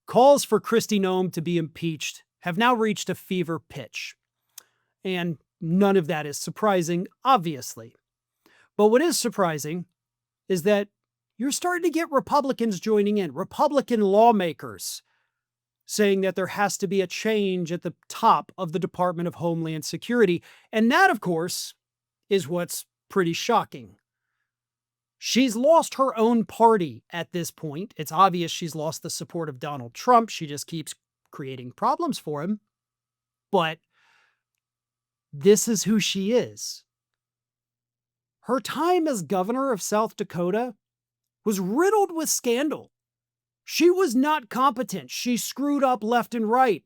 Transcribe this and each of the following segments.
Calls for Kristi Noem to be impeached have now reached a fever pitch. And none of that is surprising, obviously. But what is surprising is that you're starting to get Republicans joining in, Republican lawmakers saying that there has to be a change at the top of the Department of Homeland Security. And that, of course, is what's pretty shocking. She's lost her own party at this point. It's obvious she's lost the support of Donald Trump. She just keeps creating problems for him. But this is who she is. Her time as governor of South Dakota was riddled with scandal. She was not competent. She screwed up left and right.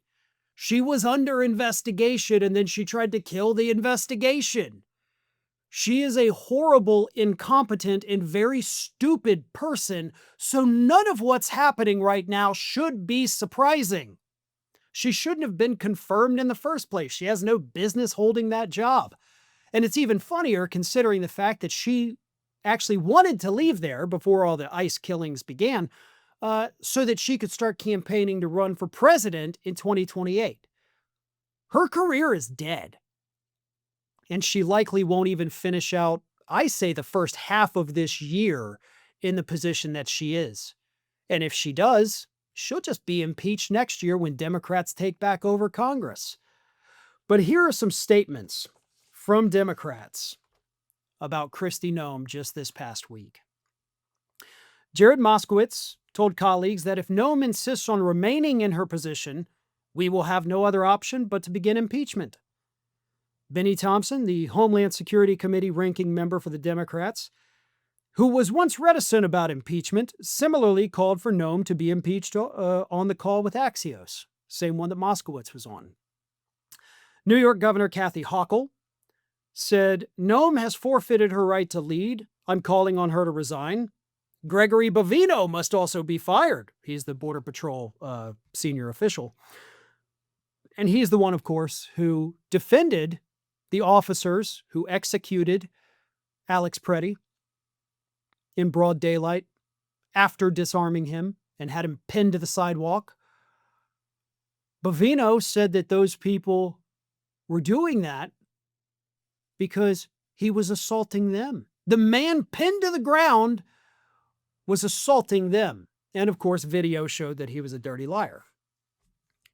She was under investigation, and then she tried to kill the investigation. She is a horrible, incompetent, and very stupid person, so none of what's happening right now should be surprising. She shouldn't have been confirmed in the first place. She has no business holding that job. And it's even funnier considering the fact that she actually wanted to leave there before all the ICE killings began, so that she could start campaigning to run for president in 2028. Her career is dead. And she likely won't even finish out, I say, the first half of this year in the position that she is. And if she does, she'll just be impeached next year when Democrats take back over Congress. But here are some statements from Democrats about Kristi Noem just this past week. Jared Moskowitz told colleagues that if Noem insists on remaining in her position, we will have no other option but to begin impeachment. Benny Thompson, the Homeland Security Committee ranking member for the Democrats, who was once reticent about impeachment, similarly called for Noem to be impeached on the call with Axios, same one that Moskowitz was on. New York Governor Kathy Hochul said, Noem has forfeited her right to lead. I'm calling on her to resign. Gregory Bovino must also be fired. He's the Border Patrol senior official. And he's the one, of course, who defended the officers who executed Alex Preddy in broad daylight after disarming him and had him pinned to the sidewalk. Bovino said that those people were doing that because he was assaulting them. The man pinned to the ground was assaulting them. And of course, video showed that he was a dirty liar.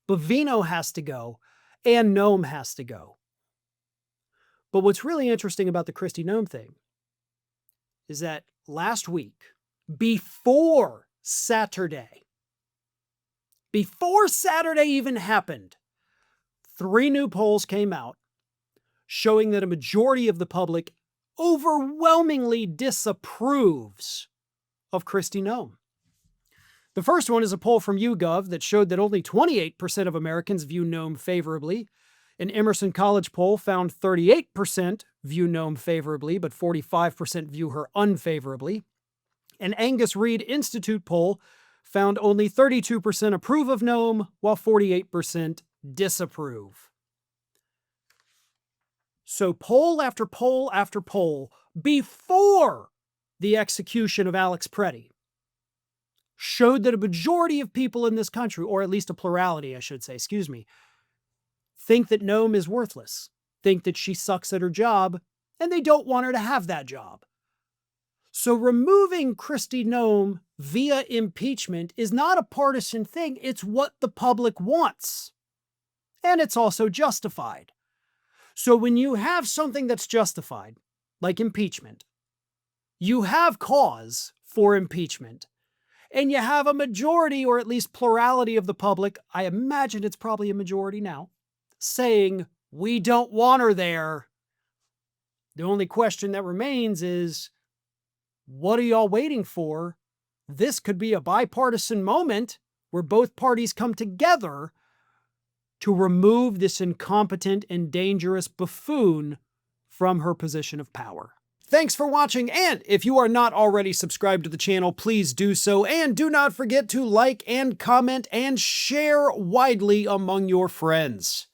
Bovino has to go, and Noem has to go. But what's really interesting about the Kristi Noem thing is that last week, before Saturday even happened, 3 new polls came out showing that a majority of the public overwhelmingly disapproves of Kristi Noem. The first one is a poll from YouGov that showed that only 28% of Americans view Noem favorably. An Emerson College poll found 38% view Noem favorably, but 45% view her unfavorably. An Angus Reid Institute poll found only 32% approve of Noem, while 48% disapprove. So poll after poll after poll before the execution of Alex Preddy showed that a majority of people in this country, or at least a plurality, I should say, think that Noem is worthless, think that she sucks at her job, and they don't want her to have that job. So removing Kristi Noem via impeachment is not a partisan thing. It's what the public wants. And it's also justified. So when you have something that's justified, like impeachment, you have cause for impeachment, and you have a majority, or at least plurality of the public, I imagine it's probably a majority now, saying, we don't want her there. The only question that remains is, what are y'all waiting for? This could be a bipartisan moment where both parties come together to remove this incompetent and dangerous buffoon from her position of power. Thanks for watching, and if you are not already subscribed to the channel, please do so, and do not forget to like and comment and share widely among your friends.